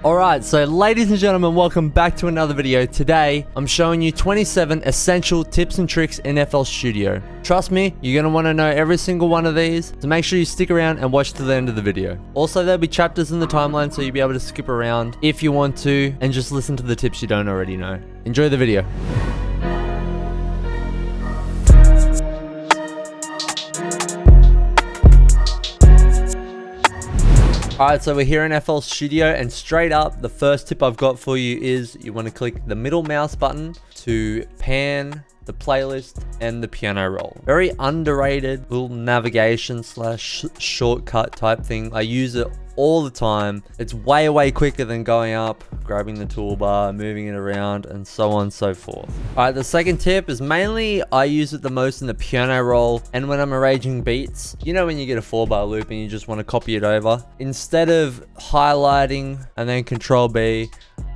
Alright, so ladies and gentlemen, welcome back to another video. Today, I'm showing you 27 essential tips and tricks in FL Studio. Trust me, you're going to want to know every single one of these, so make sure you stick around and watch to the end of the video. Also, there'll be chapters in the timeline, so you'll be able to skip around if you want to, and just listen to the tips you don't already know. Enjoy the video. Alright, so we're here in FL Studio, and straight up, the first tip I've got for you is you want to click the middle mouse button to pan the playlist and the piano roll. Very underrated little navigation slash shortcut type thing. I use it all the time. It's way quicker than going up, grabbing the toolbar, moving it around, and so on and so forth. Alright, the second tip is mainly I use it the most in the piano roll and when I'm arranging beats. You know when you get a 4-bar loop and you just want to copy it over? Instead of highlighting and then Control B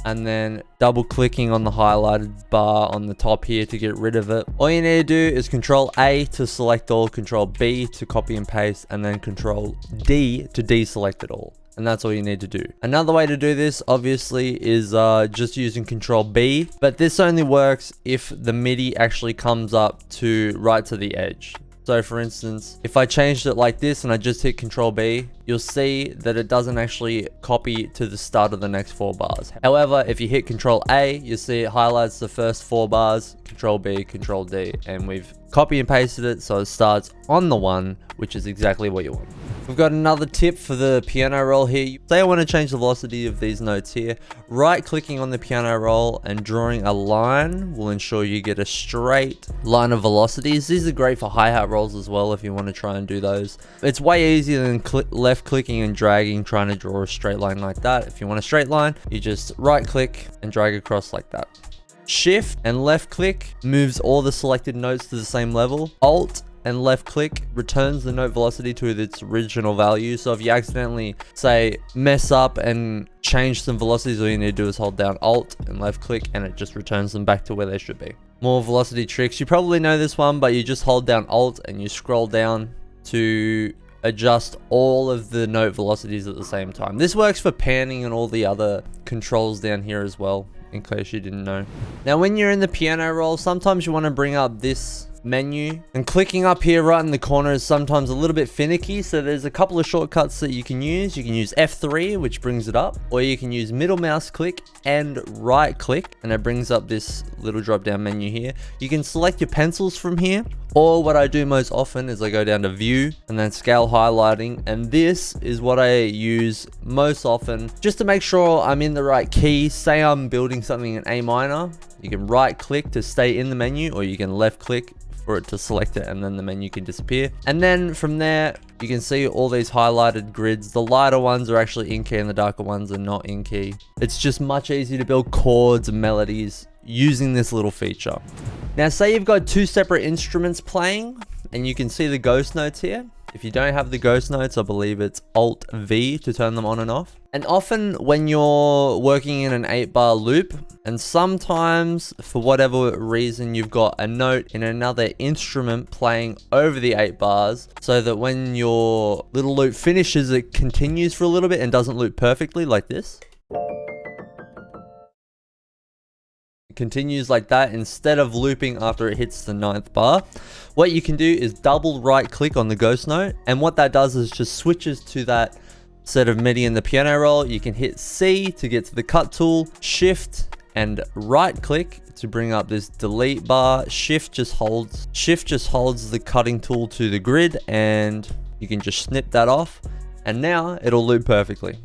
and then double clicking on the highlighted bar on the top here to get rid of it, all you need to do is Control A to select all, Control B to copy and paste, and then Control D to deselect it all. And that's all you need to do. Another way to do this, obviously, is just using Control B, but this only works if the MIDI actually comes up to right to the edge. So for instance, if I changed it like this and I just hit Control B, you'll see that it doesn't actually copy to the start of the next 4 bars. However, if you hit Control A, you'll see it highlights the first 4 bars, Control B, Control D, and we've copy and pasted it so it starts on the one, which is exactly what you want. We've got another tip for the piano roll here. Say I want to change the velocity of these notes here. Right clicking on the piano roll and drawing a line will ensure you get a straight line of velocities. These are great for hi-hat rolls as well if you want to try and do those. It's way easier than left clicking and dragging, trying to draw a straight line like that. If you want a straight line, you just right click and drag across like that. Shift and left click moves all the selected notes to the same level. Alt and left click returns the note velocity to its original value. So if you accidentally say mess up and change some velocities, all you need to do is hold down Alt and left click and it just returns them back to where they should be. More velocity tricks. You probably know this one, but you just hold down Alt and you scroll down to adjust all of the note velocities at the same time. This works for panning and all the other controls down here as well, in case you didn't know. Now when you're in the piano roll, sometimes you want to bring up this menu, and clicking up here right in the corner is sometimes a little bit finicky, so there's a couple of shortcuts that you can use. You can use F3, which brings it up, or you can use middle mouse click and right click and it brings up this little drop down menu here. You can select your pencils from here, or what I do most often is I go down to view and then scale highlighting, and this is what I use most often just to make sure I'm in the right key. Say I'm building something in A minor, you can right click to stay in the menu, or you can left click for it to select it and then the menu can disappear. And then from there you can see all these highlighted grids. The lighter ones are actually in key and the darker ones are not in key. It's just much easier to build chords and melodies using this little feature. Now say you've got 2 separate instruments playing and you can see the ghost notes here. If you don't have the ghost notes, I believe it's Alt V to turn them on and off. And often when you're working in an 8-bar loop, and sometimes for whatever reason you've got a note in another instrument playing over the 8 bars, so that when your little loop finishes, it continues for a little bit and doesn't loop perfectly like this. Continues like that instead of looping after it hits the 9th bar. What you can do is double right click on the ghost note, and what that does is just switches to that set of MIDI in the piano roll. You can hit C to get to the cut tool, shift and right click to bring up this delete bar. Shift just holds the cutting tool to the grid and you can just snip that off, and now it'll loop perfectly.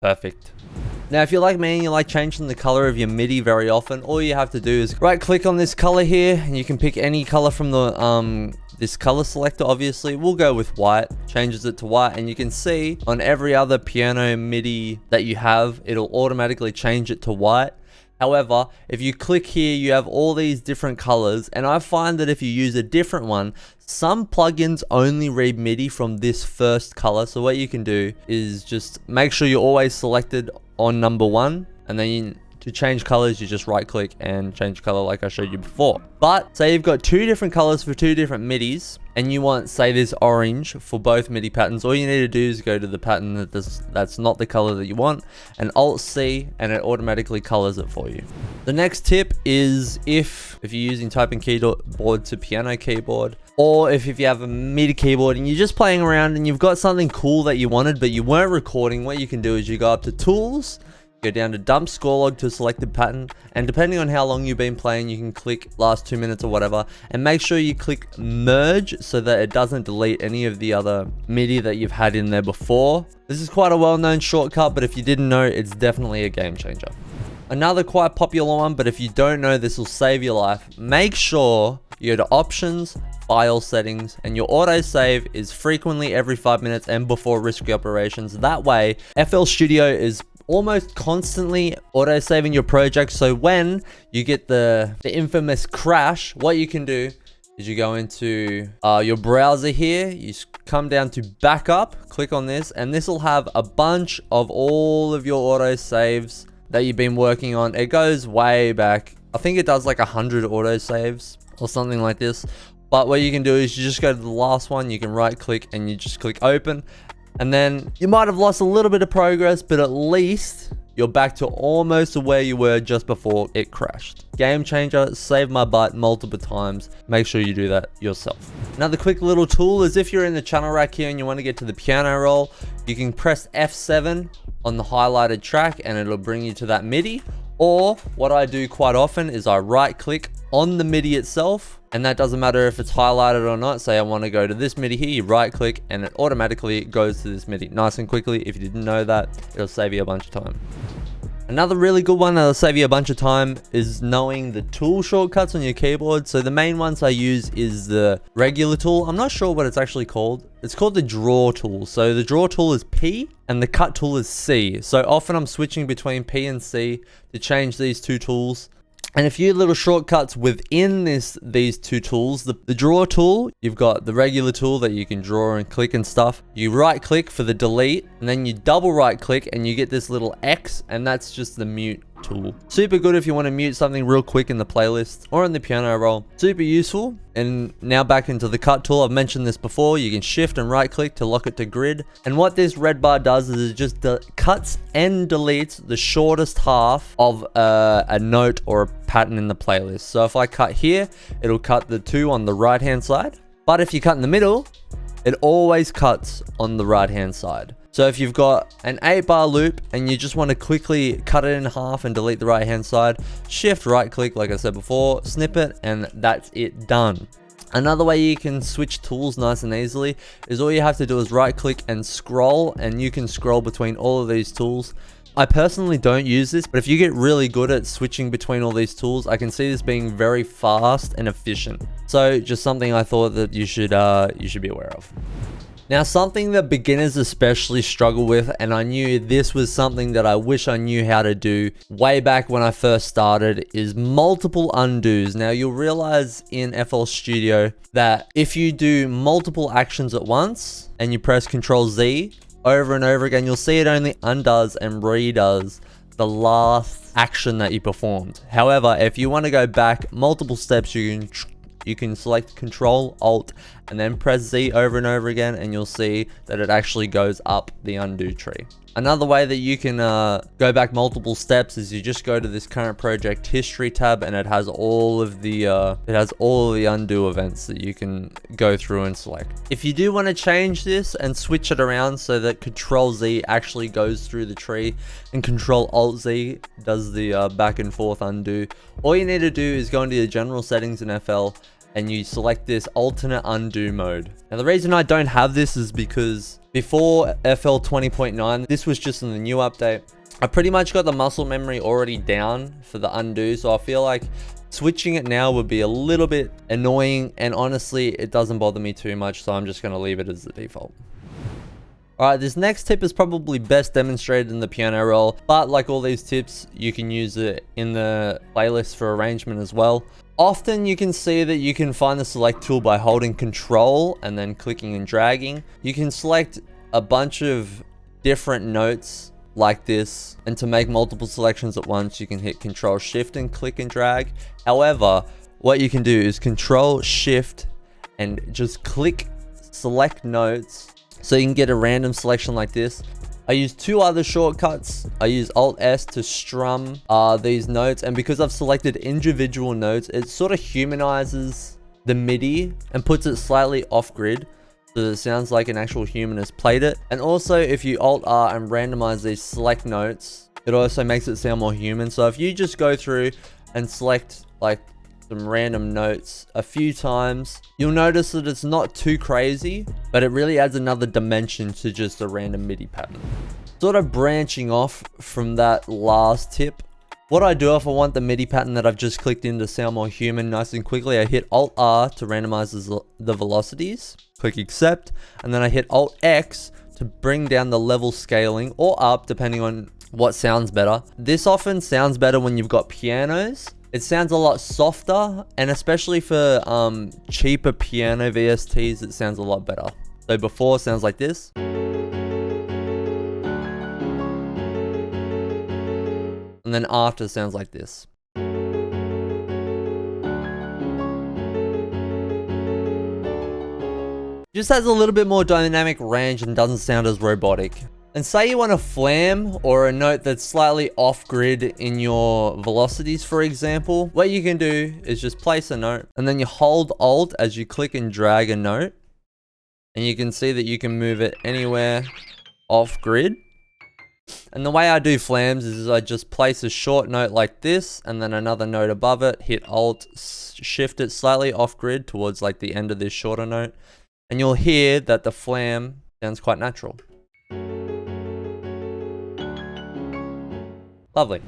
Perfect. Now if you're like me and you like changing the color of your MIDI very often, all you have to do is right click on this color here and you can pick any color from the this color selector. Obviously we'll go with white, changes it to white, and you can see on every other piano MIDI that you have, it'll automatically change it to white. However, if you click here, you have all these different colors, and I find that if you use a different one, some plugins only read MIDI from this first color. So what you can do is just make sure you're always selected on number 1, and then to change colors, you just right click and change color like I showed you before. But say you've got 2 different colors for 2 different MIDIs, and you want, say, this orange for both MIDI patterns, all you need to do is go to the pattern that's not the color that you want, and Alt-C, and it automatically colors it for you. The next tip is if you're using typing keyboard to piano keyboard, or if you have a MIDI keyboard and you're just playing around and you've got something cool that you wanted but you weren't recording, what you can do is you go up to Tools, go down to Dump Score Log to selected pattern, and depending on how long you've been playing, you can click last 2 minutes or whatever, and make sure you click Merge so that it doesn't delete any of the other MIDI that you've had in there before. This is quite a well-known shortcut, but if you didn't know, it's definitely a game changer. Another quite popular one, but if you don't know, this will save your life. Make sure you go to Options, File Settings, and your autosave is frequently every 5 minutes and before risky operations. That way, FL Studio is almost constantly auto-saving your project, so when you get the infamous crash, what you can do is you go into your browser here, you come down to Backup, click on this, and this will have a bunch of all of your auto-saves that you've been working on. It goes way back. I think it does like 100 auto-saves or something like this. But what you can do is you just go to the last one, you can right click and you just click open. And then you might have lost a little bit of progress, but at least you're back to almost where you were just before it crashed. Game changer, saved my butt multiple times. Make sure you do that yourself. Another quick little tool is if you're in the channel rack here and you want to get to the piano roll, you can press F7 on the highlighted track and it'll bring you to that MIDI. Or what I do quite often is I right click on the MIDI itself, and that doesn't matter if it's highlighted or not. Say I want to go to this MIDI here, you right click and it automatically goes to this MIDI nice and quickly. If you didn't know that, it'll save you a bunch of time. Another really good one that'll save you a bunch of time is knowing the tool shortcuts on your keyboard. So the main ones I use is the regular tool. I'm not sure what it's actually called. It's called the draw tool. So the draw tool is P and the cut tool is C. So often I'm switching between P and C to change these two tools. And a few little shortcuts within these two tools. The draw tool, you've got the regular tool that you can draw and click and stuff. You right click for the delete, and then you double right click and you get this little X, and that's just the mute tool. Super good if you want to mute something real quick in the playlist or in the piano roll. Super useful. And now back into the cut tool. I've mentioned this before. You can shift and right click to lock it to grid. And what this red bar does is it just cuts and deletes the shortest half of a note or a pattern in the playlist. So if I cut here, it'll cut the two on the right hand side. But if you cut in the middle, it always cuts on the right hand side. So if you've got an 8-bar loop and you just want to quickly cut it in half and delete the right hand side, shift right click like I said before, snip it, and that's it, done. Another way you can switch tools nice and easily is all you have to do is right click and scroll, and you can scroll between all of these tools. I personally don't use this, but if you get really good at switching between all these tools, I can see this being very fast and efficient. So just something I thought that you should be aware of. Now, something that beginners especially struggle with, and I knew this was something that I wish I knew how to do way back when I first started, is multiple undos. Now, you'll realize in FL Studio that if you do multiple actions at once and you press Ctrl Z over and over again, you'll see it only undoes and redoes the last action that you performed. However, if you want to go back multiple steps, you can select Control Alt and then press Z over and over again, and you'll see that it actually goes up the undo tree. Another way that you can go back multiple steps is you just go to this current project history tab, and it has all of the undo events that you can go through and select. If you do want to change this and switch it around so that Control Z actually goes through the tree and Control Alt Z does the back and forth undo, all you need to do is go into your general settings in FL and you select this alternate undo mode. Now, the reason I don't have this is because before FL 20.9, this was just in the new update. I pretty much got the muscle memory already down for the undo, so I feel like switching it now would be a little bit annoying, and honestly, it doesn't bother me too much, so I'm just going to leave it as the default. Alright, this next tip is probably best demonstrated in the piano roll, but like all these tips, you can use it in the playlist for arrangement as well. Often you can see that you can find the select tool by holding Control and then clicking and dragging. You can select a bunch of different notes like this, and to make multiple selections at once, you can hit Control Shift and click and drag. However, what you can do is Control Shift and just click select notes so you can get a random selection like this. I use two other shortcuts. I use Alt S to strum these notes, and because I've selected individual notes, it sort of humanizes the MIDI and puts it slightly off grid so that it sounds like an actual human has played it. And also, if you Alt R and randomize these select notes, it also makes it sound more human. So if you just go through and select like some random notes a few times, you'll notice that it's not too crazy, but it really adds another dimension to just a random MIDI pattern. Sort of branching off from that last tip, what I do if I want the MIDI pattern that I've just clicked in to sound more human nice and quickly, I hit Alt R to randomize the velocities, click accept, and then I hit Alt X to bring down the level scaling, or up depending on what sounds better. This often sounds better when you've got pianos. It sounds a lot softer, and especially for cheaper piano VSTs, it sounds a lot better. So before sounds like this. And then after sounds like this. Just has a little bit more dynamic range and doesn't sound as robotic. And say you want a flam or a note that's slightly off grid in your velocities, for example, what you can do is just place a note and then you hold Alt as you click and drag a note. And you can see that you can move it anywhere off grid. And the way I do flams is I just place a short note like this and then another note above it, hit Alt, shift it slightly off grid towards like the end of this shorter note. And you'll hear that the flam sounds quite natural. Lovely.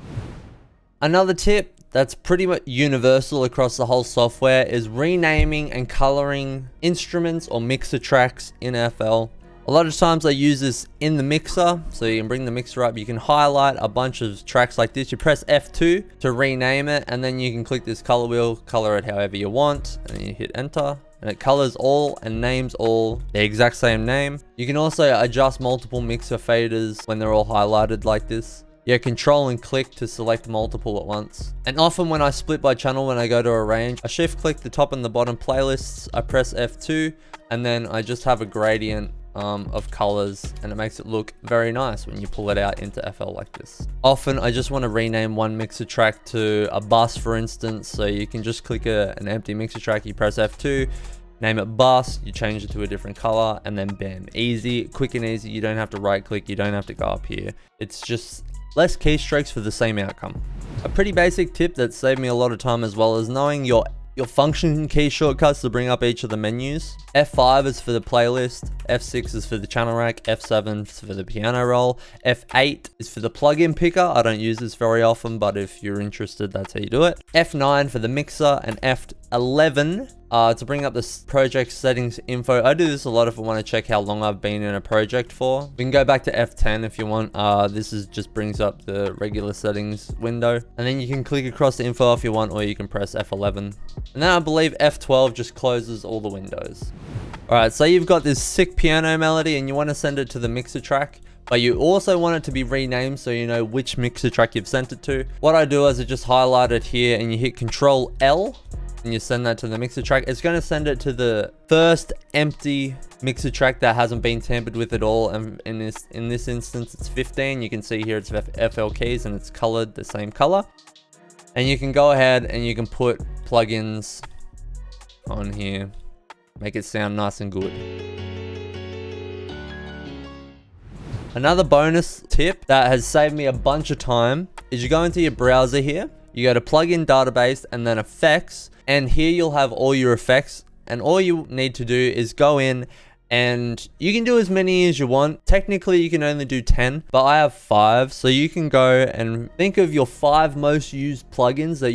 Another tip that's pretty much universal across the whole software is renaming and coloring instruments or mixer tracks in FL. A lot of times I use this in the mixer, so you can bring the mixer up, you can highlight a bunch of tracks like this, you press F2 to rename it, and then you can click this color wheel, color it however you want, and then you hit enter, and it colors all and names all the exact same name. You can also adjust multiple mixer faders when they're all highlighted like this. Yeah, control and click to select multiple at once. And often when I split by channel, when I go to arrange, I shift click the top and the bottom playlists, I press F2, and then I just have a gradient of colors, and it makes it look very nice when you pull it out into FL like this. Often I just want to rename one mixer track to a bus, for instance, so you can just click an empty mixer track, you press F2, name it bus, you change it to a different color, and then bam, easy, quick and easy. You don't have to right click, you don't have to go up here. It's just less keystrokes for the same outcome. A pretty basic tip that saved me a lot of time as well is knowing your function key shortcuts to bring up each of the menus. F5 is for the playlist, F6 is for the channel rack, F7 is for the piano roll, F8 is for the plugin picker. I don't use this very often, but if you're interested, that's how you do it. F9 for the mixer, and F11 to bring up the project settings info. I do this a lot if I want to check how long I've been in a project for. We can go back to F10 if you want. This just brings up the regular settings window. And then you can click across the info if you want, or you can press F11. And then I believe F12 just closes all the windows. Alright, so you've got this sick piano melody and you want to send it to the mixer track, but you also want it to be renamed so you know which mixer track you've sent it to. What I do is I just highlight it here and you hit Control L and you send that to the mixer track. It's going to send it to the first empty mixer track that hasn't been tampered with at all. And in this instance, it's 15. You can see here it's FL keys and it's colored the same color. And you can go ahead and you can put plugins on here, make it sound nice and good. Another bonus tip that has saved me a bunch of time is you go into your browser here, you go to plugin database and then effects, and here you'll have all your effects, and all you need to do is go in and you can do as many as you want. Technically you can only do 10, but I have 5, so you can go and think of your 5 most used plugins that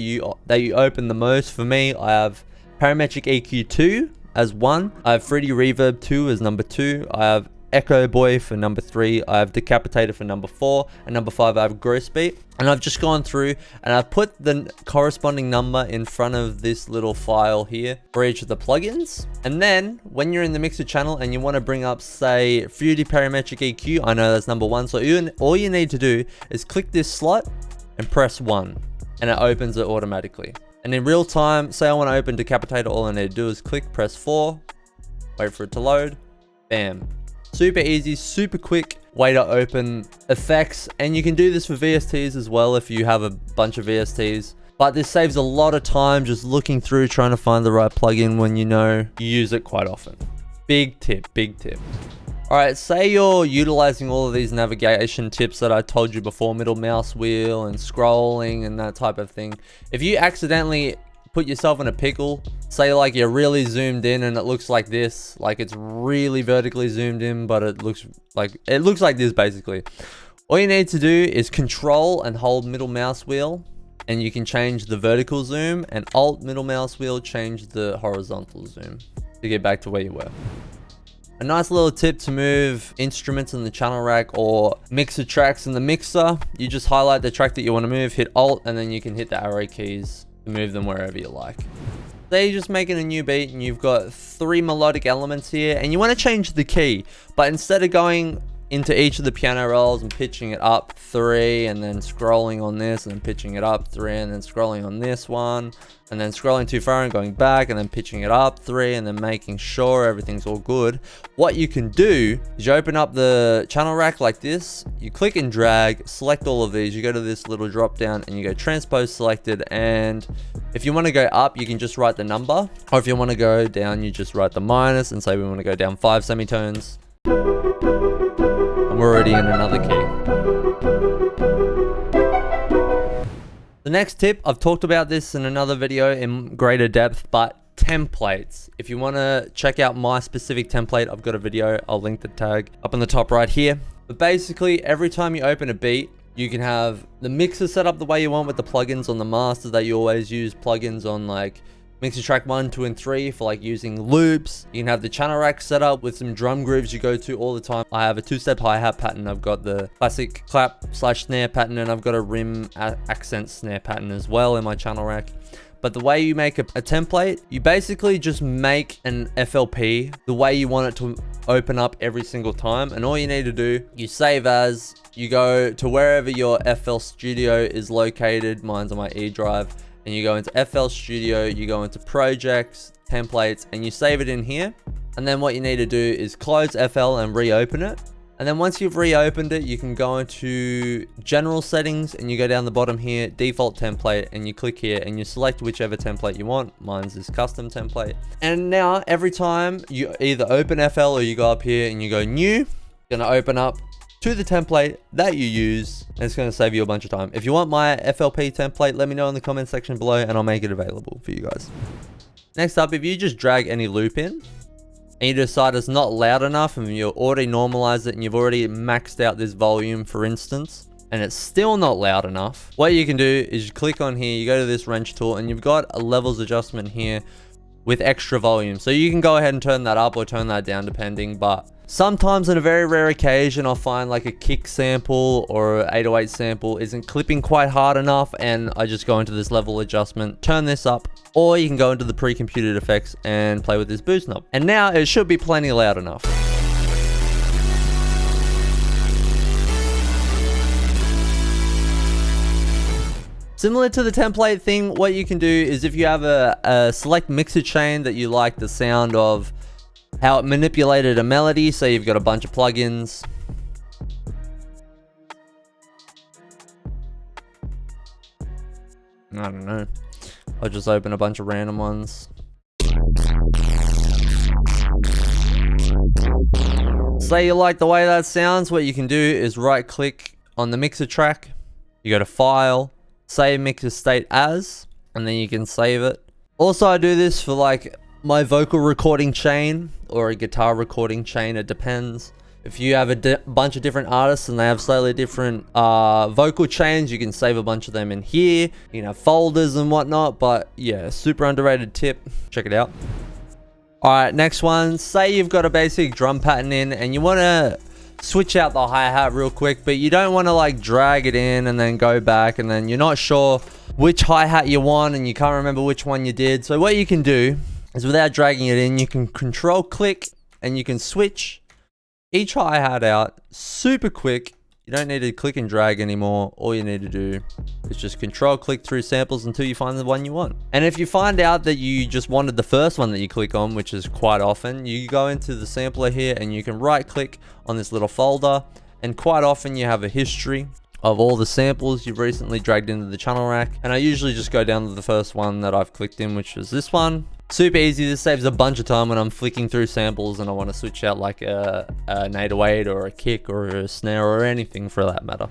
you open the most. For me, I have Parametric EQ 2 as 1, I have 3D Reverb 2 as number 2, I have Echo Boy for number 3, I have Decapitator for number 4, and number 5 I have Gross Beat. And I've just gone through and I've put the corresponding number in front of this little file here for each of the plugins. And then when you're in the mixer channel and you want to bring up, say, 3D Parametric EQ, I know that's number 1, so all you need to do is click this slot and press 1 and it opens it automatically. And in real time, say I want to open Decapitator, all I need to do is click, press 4, wait for it to load, bam. Super easy, super quick way to open effects. And you can do this for VSTs as well if you have a bunch of VSTs. But this saves a lot of time just looking through, trying to find the right plugin when you know you use it quite often. Big tip, big tip. All right, say you're utilizing all of these navigation tips that I told you before, middle mouse wheel and scrolling and that type of thing. If you accidentally put yourself in a pickle, say like you're really zoomed in and it looks like this, like it's really vertically zoomed in, but it looks like this basically. All you need to do is control and hold middle mouse wheel, and you can change the vertical zoom, and alt middle mouse wheel, change the horizontal zoom to get back to where you were. A nice little tip to move instruments in the channel rack or mixer tracks in the mixer. You just highlight the track that you want to move, hit alt, and then you can hit the arrow keys to move them wherever you like. Say you're just making a new beat and you've got 3 melodic elements here and you want to change the key, but instead of going into each of the piano rolls and pitching it up 3 and then scrolling on this and then pitching it up 3 and then scrolling on this one and then scrolling too far and going back and then pitching it up 3 and then making sure everything's all good, what you can do is you open up the channel rack like this, you click and drag, select all of these, you go to this little drop down and you go transpose selected, and if you want to go up you can just write the number, or if you want to go down you just write the minus and say we want to go down 5 semitones. We're already in another key. The next tip, I've talked about this in another video in greater depth, but templates. If you want to check out my specific template, I've got a video. I'll link the tag up in the top right here. But basically, every time you open a beat, you can have the mixer set up the way you want with the plugins on the master that you always use. Plugins on like mixer track 1, 2, and 3 for like using loops. You can have the channel rack set up with some drum grooves you go to all the time. I have a 2-step hi-hat pattern. I've got the classic clap / snare pattern, and I've got a rim accent snare pattern as well in my channel rack. But the way you make a template, you basically just make an FLP the way you want it to open up every single time. And all you need to do, you save as, you go to wherever your FL Studio is located. Mine's on my E drive. And you go into FL Studio, you go into projects, templates, and you save it in here. And then what you need to do is close FL and reopen it. And then once you've reopened it, you can go into general settings and you go down the bottom here, default template, and you click here and you select whichever template you want. Mine's this custom template. And now every time you either open FL or you go up here and you go new, it's gonna open up to the template that you use, and it's going to save you a bunch of time. If you want my FLP template, let me know in the comment section below and I'll make it available for you guys. Next up, if you just drag any loop in and you decide it's not loud enough and you already normalized it and you've already maxed out this volume, for instance, and it's still not loud enough, what you can do is you click on here, you go to this wrench tool, and you've got a levels adjustment here with extra volume. So you can go ahead and turn that up or turn that down depending, but sometimes on a very rare occasion, I'll find like a kick sample or an 808 sample isn't clipping quite hard enough, and I just go into this level adjustment, turn this up, or you can go into the pre-computed effects and play with this boost knob. And now it should be plenty loud enough. Similar to the template thing, what you can do is if you have a select mixer chain that you like the sound of, how it manipulated a melody, so you've got a bunch of plugins. I don't know. I'll just open a bunch of random ones. Say you like the way that sounds, what you can do is right click on the mixer track. You go to File, Save Mixer State As, and then you can save it. Also, I do this for like my vocal recording chain or a guitar recording chain, it depends. If you have a bunch of different artists and they have slightly different vocal chains, you can save a bunch of them in here, you know, folders and whatnot. But yeah, super underrated tip, check it out. All right, next one, say you've got a basic drum pattern in and you want to switch out the hi-hat real quick, but you don't want to like drag it in and then go back and then you're not sure which hi-hat you want and you can't remember which one you did. So what you can do is without dragging it in, you can control click and you can switch each hi-hat out super quick. You don't need to click and drag anymore. All you need to do is just control click through samples until you find the one you want. And if you find out that you just wanted the first one that you click on, which is quite often, you go into the sampler here and you can right click on this little folder, and quite often you have a history of all the samples you've recently dragged into the channel rack. And I usually just go down to the first one that I've clicked in, which was this one. Super easy. This saves a bunch of time when I'm flicking through samples and I want to switch out like a 808 or a kick or a snare or anything for that matter.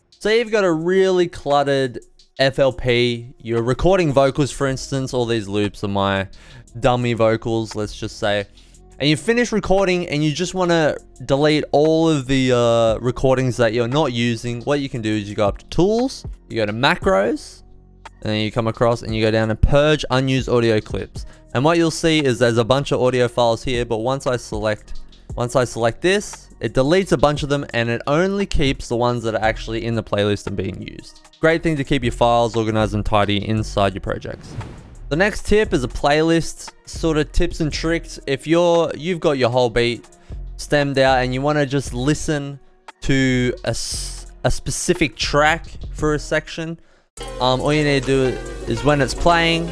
So you've got a really cluttered FLP. You're recording vocals, for instance. All these loops are my dummy vocals, let's just say. And you finish recording and you just want to delete all of the recordings that you're not using. What you can do is you go up to Tools, you go to Macros, and then you come across and you go down to Purge Unused Audio Clips. And what you'll see is there's a bunch of audio files here, but once I select this, it deletes a bunch of them and it only keeps the ones that are actually in the playlist and being used. Great thing to keep your files organized and tidy inside your projects. The next tip is a playlist, sort of tips and tricks. If you've got your whole beat stemmed out and you want to just listen to a specific track for a section, all you need to do is when it's playing,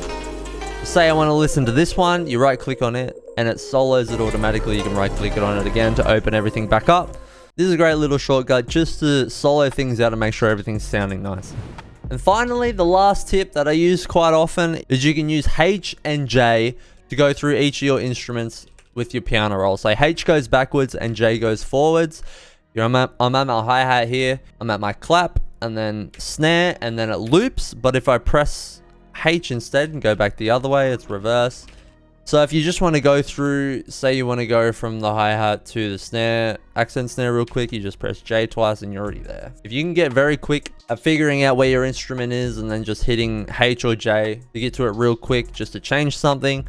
say I want to listen to this one, you right click on it and it solos it automatically. You can right click it on it again to open everything back up. This is a great little shortcut just to solo things out and make sure everything's sounding nice. And finally, the last tip that I use quite often is you can use H and J to go through each of your instruments with your piano roll. So H goes backwards and J goes forwards. I'm at my hi-hat here, I'm at my clap, and then snare, and then it loops. But if I press H instead and go back the other way, it's reverse. So if you just want to go through, say you want to go from the hi-hat to the snare, accent snare real quick, you just press J twice and you're already there. If you can get very quick at figuring out where your instrument is and then just hitting H or J to get to it real quick just to change something,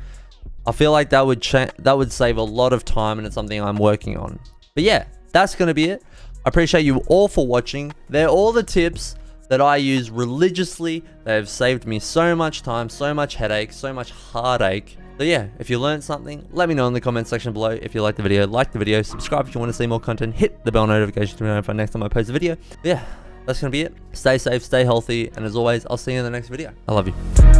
I feel like that would save a lot of time, and it's something I'm working on. But yeah, that's going to be it. I appreciate you all for watching. They're all the tips that I use religiously. They've saved me so much time, so much headache, so much heartache. So yeah, if you learned something, let me know in the comment section below. If you liked the video, like the video, subscribe if you want to see more content, hit the bell notification to be notified next time I post a video. But yeah, that's going to be it. Stay safe, stay healthy, and as always, I'll see you in the next video. I love you.